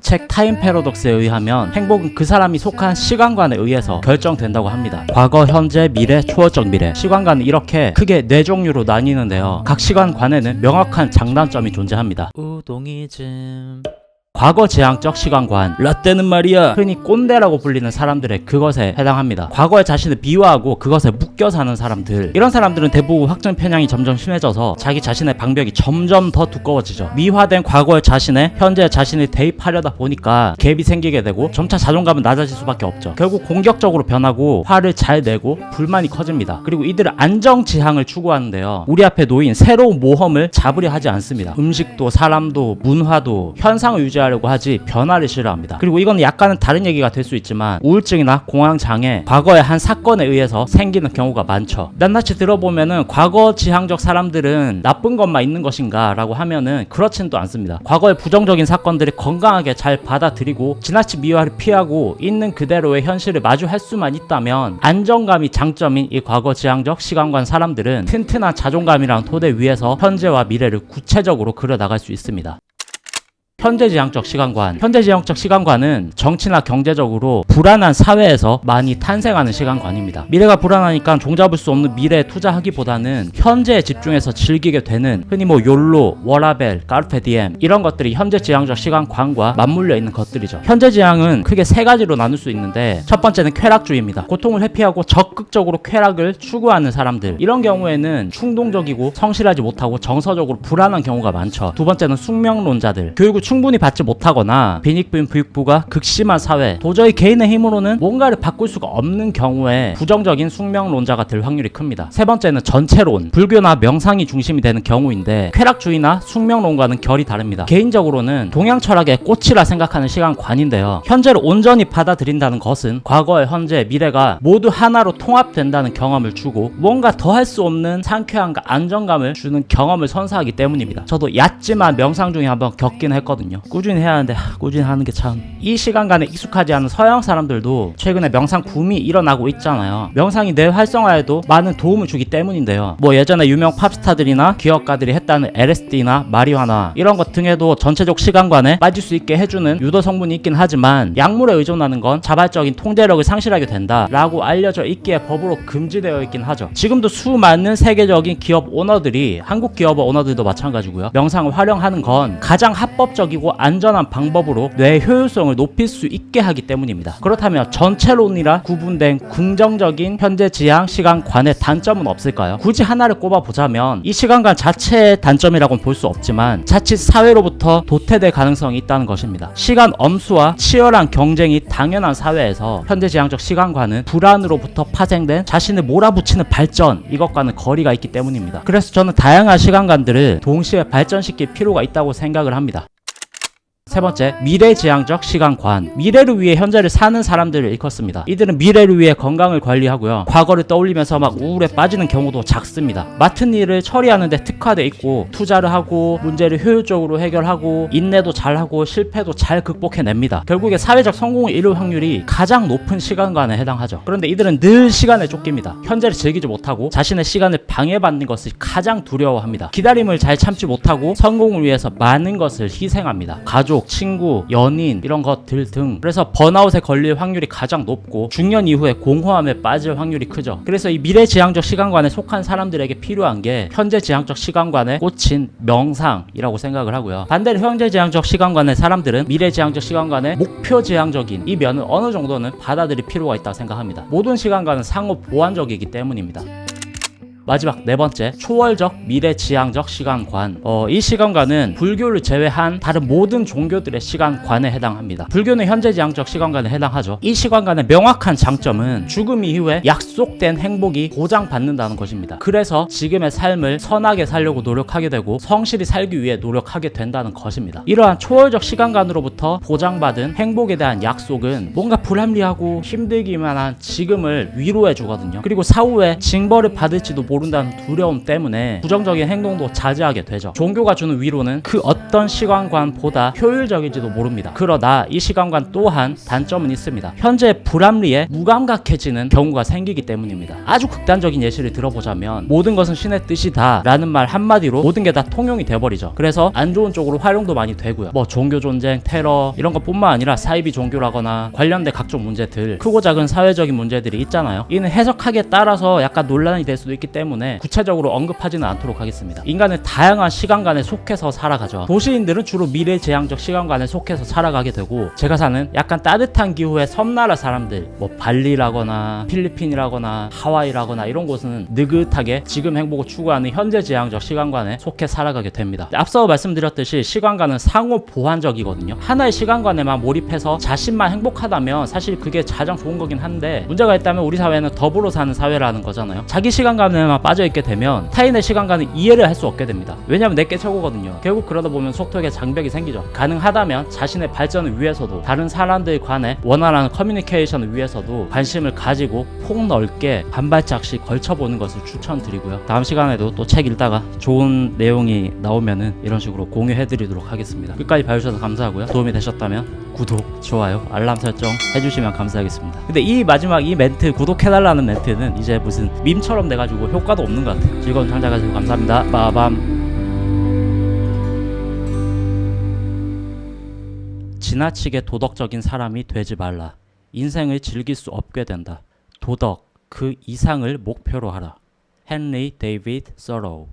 책 타임 패러독스에 의하면 행복은 그 사람이 속한 시간관에 의해서 결정된다고 합니다. 과거, 현재, 미래, 초월적 미래. 시간관은 이렇게 크게 4종류로 나뉘는데요. 각 시간관에는 명확한 장단점이 존재합니다. 우동이즘. 과거지향적 시간관, 라떼는 말이야 흔히 꼰대라고 불리는 사람들의 그것에 해당합니다. 과거의 자신을 비화하고 그것에 묶여 사는 사람들, 이런 사람들은 대부분 확증 편향이 점점 심해져서 자기 자신의 방벽이 점점 더 두꺼워지죠. 미화된 과거의 자신에 현재의 자신이 대입하려다 보니까 갭이 생기게 되고 점차 자존감은 낮아질 수밖에 없죠. 결국 공격적으로 변하고 화를 잘 내고 불만이 커집니다. 그리고 이들은 안정지향을 추구하는데요, 우리 앞에 놓인 새로운 모험을 잡으려 하지 않습니다. 음식도 사람도 문화도 현상을 유지하려고 하지 변화를 싫어합니다. 그리고 이건 약간은 다른 얘기가 될 수 있지만 우울증이나 공황장애, 과거의 한 사건에 의해서 생기는 경우가 많죠. 낱낱이 들어보면은 과거 지향적 사람들은 나쁜 것만 있는 것인가 라고 하면은 그렇지는 또 않습니다. 과거의 부정적인 사건들을 건강하게 잘 받아들이고 지나친 미화를 피하고 있는 그대로의 현실을 마주할 수만 있다면 안정감이 장점인 이 과거 지향적 시간관 사람들은 튼튼한 자존감이라는 토대 위에서 현재와 미래를 구체적으로 그려나갈 수 있습니다. 현재지향적 시간관. 현재지향적 시간관은 정치나 경제적으로 불안한 사회에서 많이 탄생하는 시간관입니다. 미래가 불안하니까 종잡을 수 없는 미래에 투자하기보다는 현재에 집중해서 즐기게 되는, 흔히 뭐 욜로, 워라벨, 까르페디엠, 이런 것들이 현재지향적 시간관과 맞물려 있는 것들이죠. 현재지향은 크게 3가지로 나눌 수 있는데, 첫 번째는 쾌락주의입니다. 고통을 회피하고 적극적으로 쾌락을 추구하는 사람들, 이런 경우에는 충동적이고 성실하지 못하고 정서적으로 불안한 경우가 많죠. 두 번째는 숙명론자들. 교육을 충분히 받지 못하거나 빈익빈 부익부가 극심한 사회, 도저히 개인의 힘으로는 뭔가를 바꿀 수가 없는 경우에 부정적인 숙명론자가 될 확률이 큽니다. 세 번째는 전체론, 불교나 명상이 중심이 되는 경우인데, 쾌락주의나 숙명론과는 결이 다릅니다. 개인적으로는 동양 철학의 꽃이라 생각하는 시간관인데요, 현재를 온전히 받아들인다는 것은 과거의 현재, 미래가 모두 하나로 통합된다는 경험을 주고 뭔가 더 할 수 없는 상쾌함과 안정감을 주는 경험을 선사하기 때문입니다. 저도 얕지만 명상 중에 한번 겪긴 했거든요. 꾸준히 해야 하는데 꾸준히 하는 게 참, 이 시간간에 익숙하지 않은 서양 사람들도 최근에 명상 붐이 일어나고 있잖아요. 명상이 뇌 활성화에도 많은 도움을 주기 때문인데요, 뭐 예전에 유명 팝스타들이나 기업가들이 했다는 LSD나 마리화나 이런 것 등에도 전체적 시간관에 빠질 수 있게 해주는 유도 성분이 있긴 하지만 약물에 의존하는 건 자발적인 통제력을 상실하게 된다라고 알려져 있기에 법으로 금지되어 있긴 하죠. 지금도 수많은 세계적인 기업 오너들이, 한국 기업 오너들도 마찬가지고요, 명상을 활용하는 건 가장 합법적이고 안전한 방법으로 뇌의 효율성을 높일 수 있게 하기 때문입니다. 그렇다면 전체론이라 구분된 긍정적인 현재지향 시간관의 단점은 없을까요? 굳이 하나를 꼽아보자면 이 시간관 자체의 단점이라고는 볼 수 없지만 자칫 사회로부터 도태될 가능성이 있다는 것입니다. 시간 엄수와 치열한 경쟁이 당연한 사회에서 현재지향적 시간관은 불안으로부터 파생된 자신을 몰아붙이는 발전, 이것과는 거리가 있기 때문입니다. 그래서 저는 다양한 시간관들을 동시에 발전시킬 필요가 있다고 생각을 합니다. 세 번째, 미래지향적 시간관. 미래를 위해 현재를 사는 사람들을 일컫습니다. 이들은 미래를 위해 건강을 관리하고요, 과거를 떠올리면서 막 우울에 빠지는 경우도 작습니다. 맡은 일을 처리하는 데 특화돼 있고 투자를 하고 문제를 효율적으로 해결하고 인내도 잘하고 실패도 잘 극복해냅니다. 결국에 사회적 성공을 이룰 확률이 가장 높은 시간관에 해당하죠. 그런데 이들은 늘 시간에 쫓깁니다. 현재를 즐기지 못하고 자신의 시간을 방해받는 것을 가장 두려워합니다. 기다림을 잘 참지 못하고 성공을 위해서 많은 것을 희생합니다. 가족, 친구, 연인, 이런 것들 등. 그래서 번아웃에 걸릴 확률이 가장 높고 중년 이후에 공허함에 빠질 확률이 크죠. 그래서 이 미래지향적 시간관에 속한 사람들에게 필요한 게 현재지향적 시간관에 꽂힌 명상이라고 생각을 하고요, 반대로 현재지향적 시간관의 사람들은 미래지향적 시간관의 목표지향적인 이 면을 어느 정도는 받아들일 필요가 있다고 생각합니다. 모든 시간관은 상호 보완적이기 때문입니다. 마지막 네 번째, 초월적 미래지향적 시간관. 이 시간관은 불교를 제외한 다른 모든 종교들의 시간관에 해당합니다. 불교는 현재지향적 시간관에 해당하죠. 이 시간관의 명확한 장점은 죽음 이후에 약속된 행복이 보장받는다는 것입니다. 그래서 지금의 삶을 선하게 살려고 노력하게 되고 성실히 살기 위해 노력하게 된다는 것입니다. 이러한 초월적 시간관으로부터 보장받은 행복에 대한 약속은 뭔가 불합리하고 힘들기만 한 지금을 위로해 주거든요. 그리고 사후에 징벌을 받을지도 모르는 모른다는 두려움 때문에 부정적인 행동도 자제하게 되죠. 종교가 주는 위로는 그 어떤 시간관보다 효율적일지도 모릅니다. 그러나 이 시간관 또한 단점은 있습니다. 현재 불합리에 무감각해지는 경우가 생기기 때문입니다. 아주 극단적인 예시를 들어보자면 모든 것은 신의 뜻이다 라는 말 한마디로 모든 게 다 통용이 돼버리죠. 그래서 안 좋은 쪽으로 활용도 많이 되고요. 뭐 종교 전쟁, 테러 이런 것뿐만 아니라 사이비 종교라거나 관련된 각종 문제들, 크고 작은 사회적인 문제들이 있잖아요. 이는 해석하기에 따라서 약간 논란이 될 수도 있기 때문에 구체적으로 언급하지는 않도록 하겠습니다. 인간은 다양한 시간관에 속해서 살아가죠. 도시인들은 주로 미래지향적 시간관에 속해서 살아가게 되고, 제가 사는 약간 따뜻한 기후의 섬나라 사람들, 뭐 발리라거나 필리핀이라거나 하와이라거나 이런 곳은 느긋하게 지금 행복을 추구하는 현재지향적 시간관에 속해 살아가게 됩니다. 앞서 말씀드렸듯이 시간관은 상호 보완적이거든요. 하나의 시간관에만 몰입해서 자신만 행복하다면 사실 그게 가장 좋은 거긴 한데, 문제가 있다면 우리 사회는 더불어 사는 사회라는 거잖아요. 자기 시간관에만 빠져있게 되면 타인의 시간관은 이해를 할 수 없게 됩니다. 왜냐면 내게 최고거든요. 결국 그러다 보면 속도에 장벽이 생기죠. 가능하다면 자신의 발전을 위해서도 다른 사람들 간에 원활한 커뮤니케이션을 위해서도 관심을 가지고 폭넓게 한 발짝씩 걸쳐보는 것을 추천드리고요. 다음 시간에도 또 책 읽다가 좋은 내용이 나오면은 이런 식으로 공유해드리도록 하겠습니다. 끝까지 봐주셔서 감사하고요. 도움이 되셨다면 구독, 좋아요, 알람 설정 해주시면 감사하겠습니다. 근데 이 마지막 이 멘트, 구독해달라는 멘트는 이제 무슨 밈처럼 돼가지고 효과도 없는 것 같아요. 즐거운 창작 하시고 감사합니다. 빠밤. 지나치게 도덕적인 사람이 되지 말라. 인생을 즐길 수 없게 된다. 도덕, 그 이상을 목표로 하라. 헨리 데이비드 서로우.